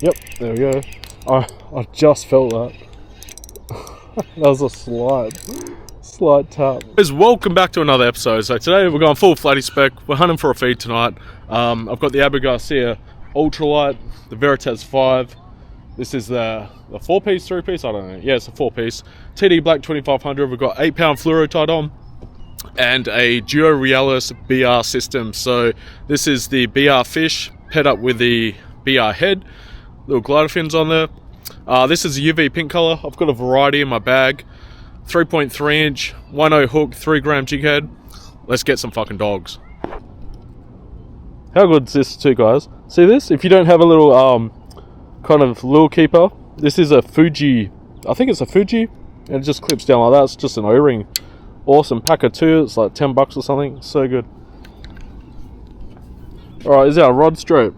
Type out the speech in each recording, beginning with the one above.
Yep, there we go. I just felt that. That was a slight tap. Guys, welcome back to another episode. So today we're going full flatty spec. We're hunting for a feed tonight. I've got the Garcia ultralight, the Veritas V5. This is the 4-piece, 3-piece, I don't know. Yeah, it's a 4-piece. TD Black 2500. We've got 8-pound fluoro tied on and a Duo Realis BR system. So this is the BR Fish paired up with the BR Head. Little glider fins on there. This is a UV pink color. I've got a variety in my bag. 3.3 inch, 1.0 hook, 3 gram jighead. Let's get some fucking dogs. How good is this too, guys? See this? If you don't have a little kind of lure keeper, this is a Fuji. I think it's a Fuji, and it just clips down like that. It's just an O-ring. Awesome. Pack of 2. It's like $10 or something. So good. All right, is our rod straight?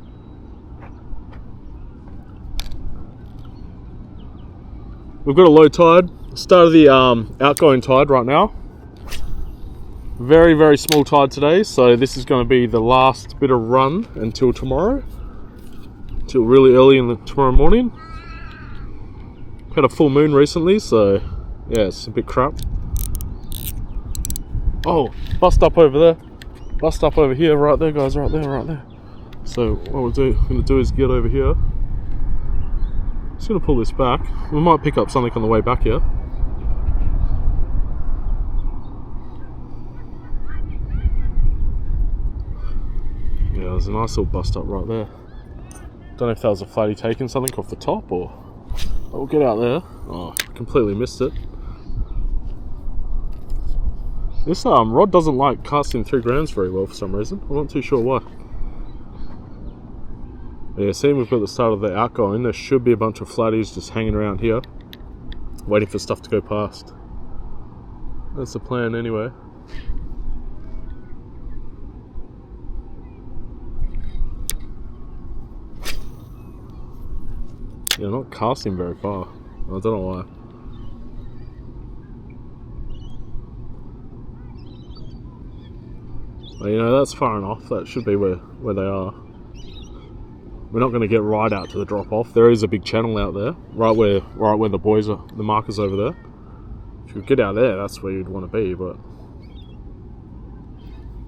We've got a low tide. Start of the outgoing tide right now. Very, very small tide today, so this is going to be the last bit of run until tomorrow. Till really early in the tomorrow morning. Had a full moon recently, so yeah, it's a bit crap. Oh, bust up over there. Bust up over here, right there, guys, right there. So what we're going to do is get over here. Just going to pull this back. We might pick up something on the way back here. Yeah, there's a nice little bust up right there. Don't know if that was a flatty taking something off the top or... We'll get out there. Oh, completely missed it. This rod doesn't like casting 3 grams very well for some reason. I'm not too sure why. Yeah, seeing we've got the start of the outgoing, there should be a bunch of flatties just hanging around here, waiting for stuff to go past. That's the plan anyway. Yeah, not casting very far. I don't know why. Well, you know, that's far enough. That should be where they are. We're not going to get right out to the drop off. There is a big channel out there, right where the boys are, the markers over there. If you get out there, that's where you'd want to be, but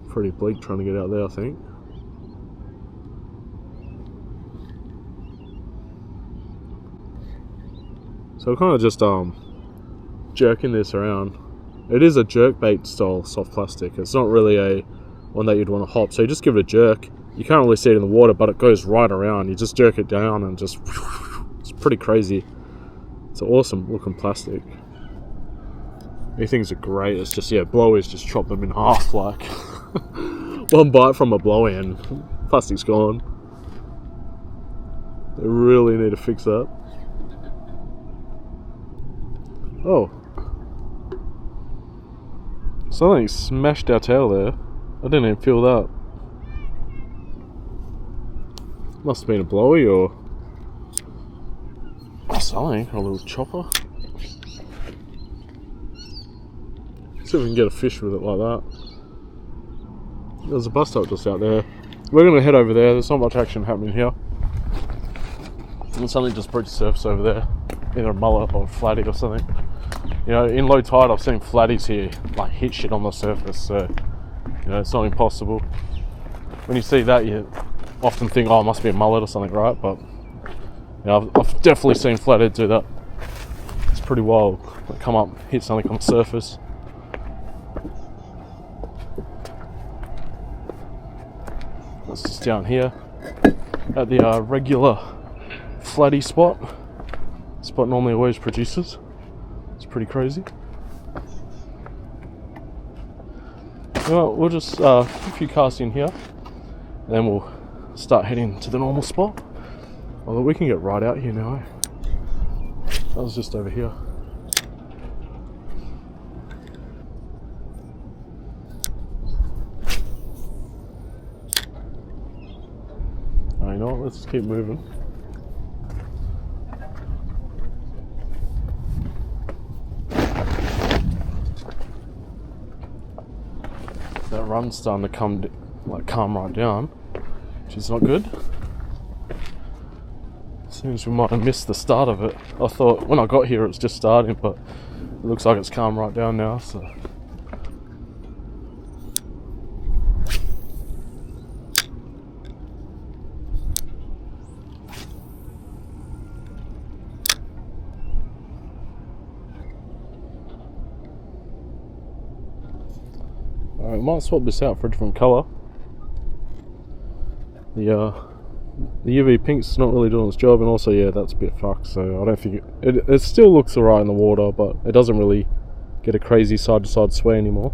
pretty bleak trying to get out there, I think. So we're kind of just jerking this around. It is a jerk bait style soft plastic. It's not really a one that you'd want to hop. So you just give it a jerk. You can't really see it in the water, but it goes right around. You just jerk it down and just... It's pretty crazy. It's an awesome looking plastic. These things are great. It's just, yeah, blowies just chop them in half like. One bite from a blowy and plastic's gone. They really need to fix that. Oh. Something smashed our tail there. I didn't even feel that. Must have been a blowy or something, a little chopper. See if we can get a fish with it like that. There's a bust up just out there. We're going to head over there. There's not much action happening here. And something just broke the surface over there. Either a mullet or a flatty or something. You know, in low tide I've seen flatties here like hit shit on the surface, so you know, it's not impossible. When you see that, you often think, oh, it must be a mullet or something, right? But you know, I've definitely seen flathead do that. It's pretty wild. They come up, hit something on the surface. That's just down here at the regular flatty spot. Spot normally always produces. It's pretty crazy. Well, we'll just put a few casts in here, and then we'll start heading to the normal spot. Although we can get right out here now. That was just over here. You know what? Let's just keep moving. That run's starting to calm right down, which is not good. Seems we might have missed the start of it. I thought when I got here it was just starting, but it looks like it's calmed right down now, so. Alright, might swap this out for a different colour. The UV pink's not really doing its job, and also, yeah, that's a bit fucked, so I don't think it still looks alright in the water, but it doesn't really get a crazy side to side sway anymore.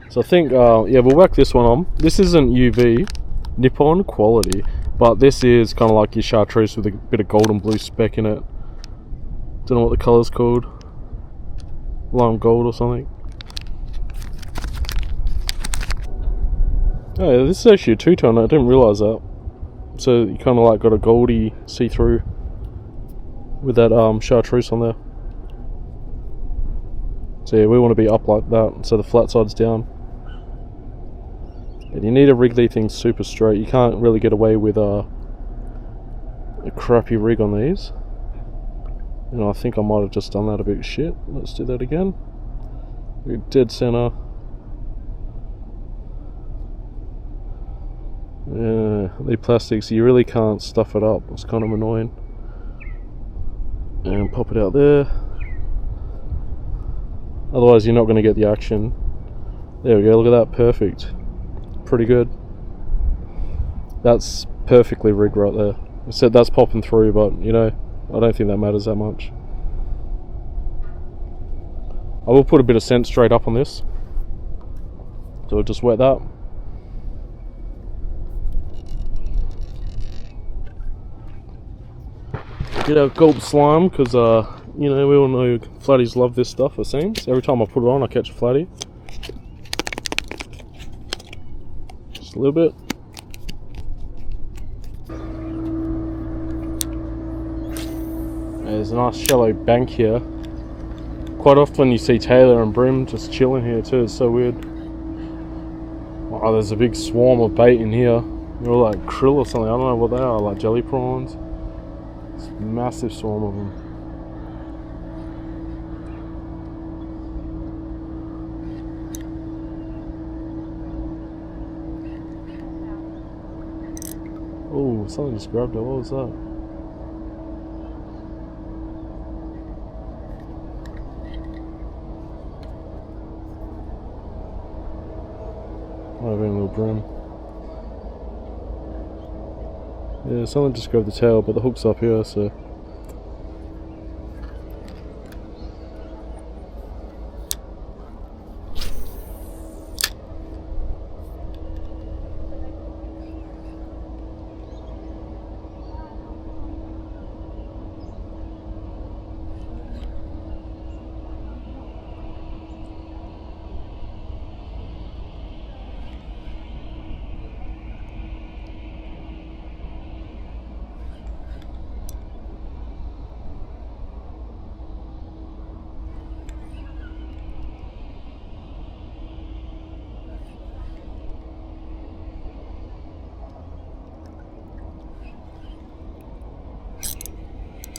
So I think, yeah, we'll whack this one on. This isn't UV Nippon quality, but this is kind of like your chartreuse with a bit of golden blue speck in it. Don't know what the colour's called. Lime gold or something. Oh yeah, this is actually a two-tone, I didn't realise that. So you kind of like got a goldy see-through with that chartreuse on there. So yeah, we want to be up like that, so the flat side's down. And you need to rig these things super straight. You can't really get away with a crappy rig on these. And I think I might have just done that a bit shit. Let's do that again. We're dead center. Yeah, the plastics, you really can't stuff it up. It's kind of annoying. And pop it out there. Otherwise you're not going to get the action. There we go, look at that, perfect. Pretty good. That's perfectly rigged right there. I said that's popping through, but you know, I don't think that matters that much. I will put a bit of scent straight up on this. So I'll just wet that. Get our gulp slime, because you know, we all know flatties love this stuff, it seems. Every time I put it on I catch a flatty. Just a little bit. There's a nice shallow bank here. Quite often you see tailor and bream just chilling here too, it's so weird. Oh, there's a big swarm of bait in here. They're all like krill or something, I don't know what they are, like jelly prawns. It's a massive swarm of them. Oh, something just grabbed it. What was that? Might have been a little bream. Yeah, someone just grabbed the tail, but the hook's up here, so.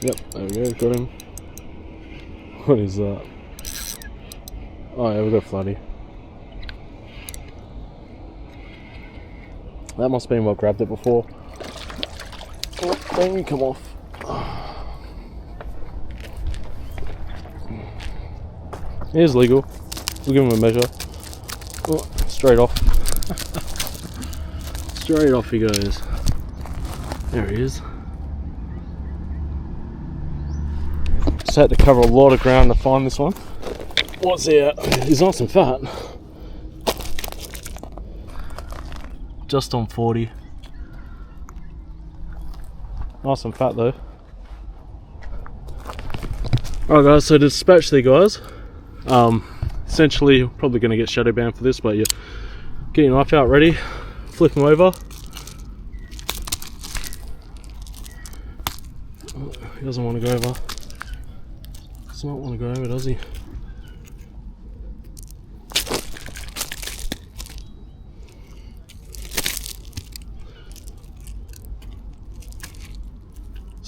Yep, there we go, got him. What is that? Oh yeah, we got flatty. That must have been what grabbed it before. Oh, don't you come off. Here's legal. We'll give him a measure. Oh, straight off. Straight off he goes. There he is. Just had to cover a lot of ground to find this one. What's he at? He's nice and fat. Just on 40. Nice and fat though. Alright guys, so to dispatch the guys, essentially probably going to get shadow banned for this, but yeah, get your knife out ready, flip him over. He doesn't want to go over. Does not want to go over, does he?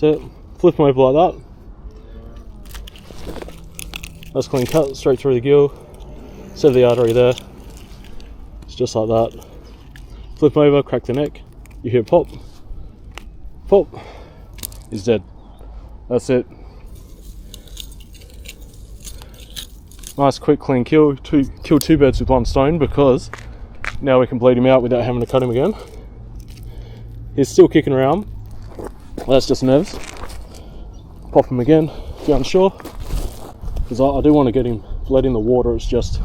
That's it. Flip them over like that. Nice clean cut, straight through the gill. Sever the artery there. It's just like that. Flip them over, crack the neck. You hear pop. Pop. He's dead. That's it. Nice quick clean kill. Kill two birds with one stone, because now we can bleed him out without having to cut him again. He's still kicking around. That's just nerves. Pop him again if you're unsure, because I do want to get him bled in the water. It's just,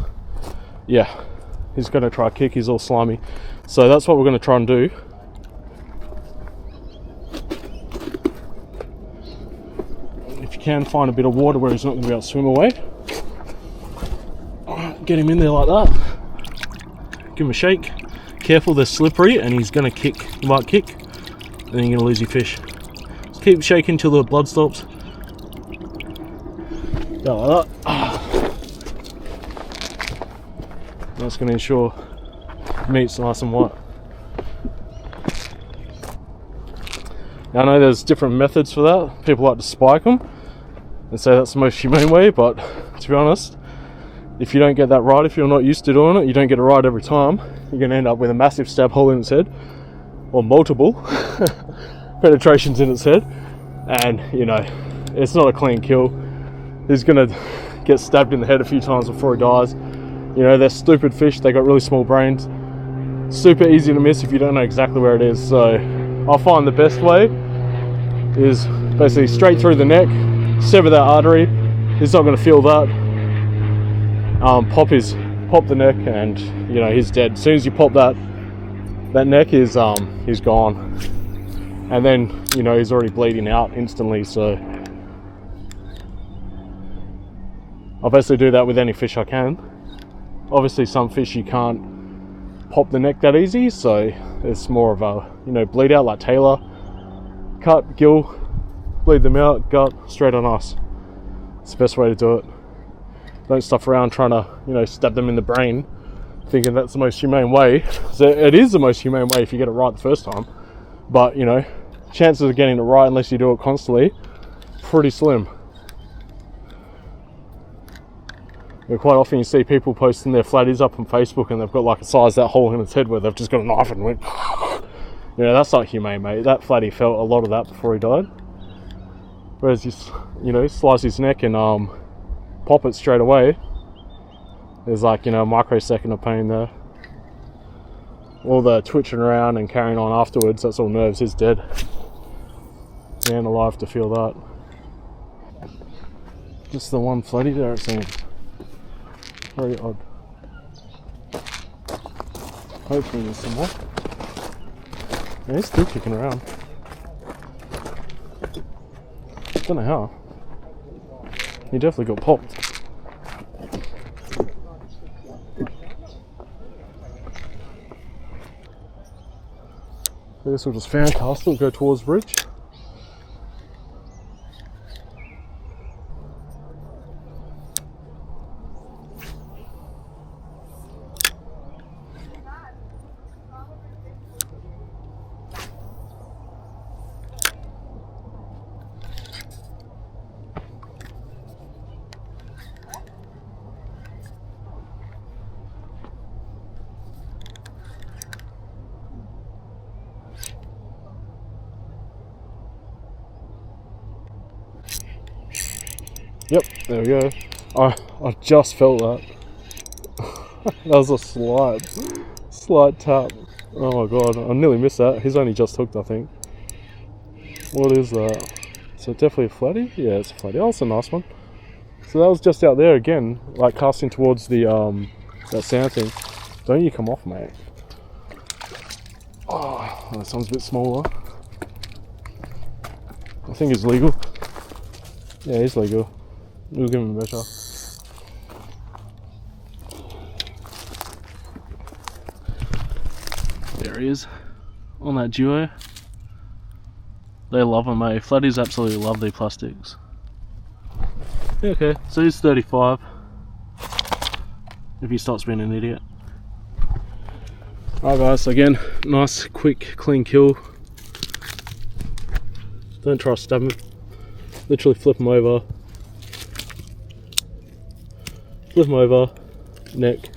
yeah, he's going to try kick. He's all slimy, so that's what we're going to try and do. If you can find a bit of water where he's not going to be able to swim away, get him in there like that. Give him a shake. Careful, they're slippery and he's going to kick. He might kick, and then you're going to lose your fish. Just keep shaking until the blood stops. Go like that. That's going to ensure meat's nice and white. Now I know there's different methods for that. People like to spike them and say that's the most humane way, but to be honest, if you don't get that right, if you're not used to doing it, you don't get it right every time, you're going to end up with a massive stab hole in its head, or multiple penetrations in its head, and you know, it's not a clean kill. He's going to get stabbed in the head a few times before he dies. You know, they're stupid fish, they got really small brains, super easy to miss if you don't know exactly where it is. So I find the best way is basically straight through the neck, sever that artery. He's not going to feel that. Pop the neck, and you know, he's dead. As soon as you pop that neck, is he's gone, and then you know, he's already bleeding out instantly. So I basically do that with any fish I can. Obviously some fish you can't pop the neck that easy, so it's more of a, you know, bleed out like tailor, cut, gill, bleed them out, gut, straight on ice. It's the best way to do it. Don't stuff around trying to, you know, stab them in the brain thinking that's the most humane way. So it is the most humane way if you get it right the first time, but you know, chances of getting it right, unless you do it constantly, pretty slim. And quite often you see people posting their flatties up on Facebook and they've got like a size that hole in its head where they've just got a knife and went, you know, that's not humane, mate. That flatty felt a lot of that before he died. Whereas you know, slice his neck and pop it straight away, there's like, you know, a microsecond of pain there. All the twitching around and carrying on afterwards, that's all nerves. He's dead. He ain't alive to feel that. Just the one flatty there, it seems. Very odd. Hopefully there's some more. Yeah, he's still kicking around. Don't know how. He definitely got popped. I guess we'll just fan cast it and go towards the bridge. Yep, there we go. I just felt that. That was a slight tap. Oh my god, I nearly missed that. He's only just hooked, I think. What is that? So definitely a flatty? Yeah, it's a flatty. Oh, it's a nice one. So that was just out there again, like casting towards the that sand thing. Don't you come off, mate. Oh, that sounds a bit smaller. I think it's legal. Yeah, he's legal. We'll give him a measure. There he is, on that duo. They love them, mate. Flatties absolutely love their plastics. Yeah, okay, so he's 35. If he stops being an idiot. Alright guys, so again, nice, quick, clean kill. Don't try to stab him. Literally flip him over. Flip him over. Neck.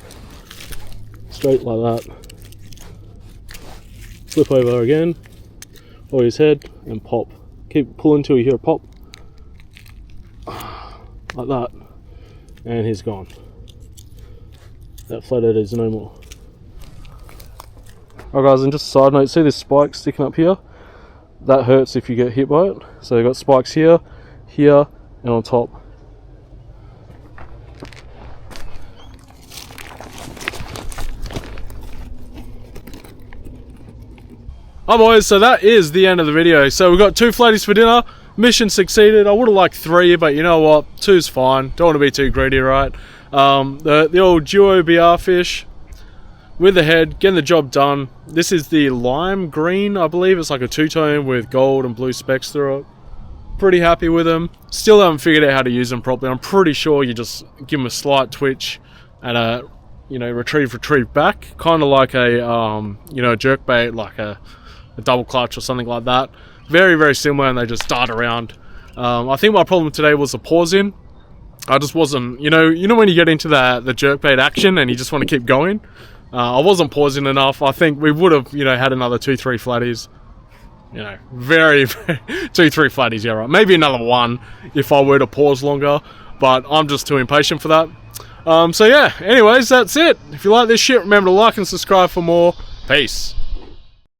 Straight like that. Flip over again. Or his head and pop. Keep pulling till you hear a pop. Like that. And he's gone. That flathead is no more. Alright guys, and just a side note, see this spike sticking up here? That hurts if you get hit by it. So you've got spikes here, here, and on top. Hi boys, so that is the end of the video. So we've got 2 flatties for dinner. Mission succeeded. I would have liked 3, but you know what? 2's fine. Don't want to be too greedy, right? The old Duo BR Fish with the head, getting the job done. This is the lime green, I believe. It's like a two-tone with gold and blue specks through it. Pretty happy with them. Still haven't figured out how to use them properly. I'm pretty sure you just give them a slight twitch and a, you know, retrieve back, kind of like a, you know, a jerk bait, like a double clutch or something like that. Very, very similar, and they just dart around. I think my problem today was the pause in. I just wasn't, you know when you get into the jerkbait action and you just want to keep going. I wasn't pausing enough. I think we would have, you know, had another 2-3 flatties. You know, very 2-3 flatties, yeah, right. Maybe another 1 if I were to pause longer, but I'm just too impatient for that. So yeah, anyways, that's it. If you like this shit, remember to like and subscribe for more. Peace.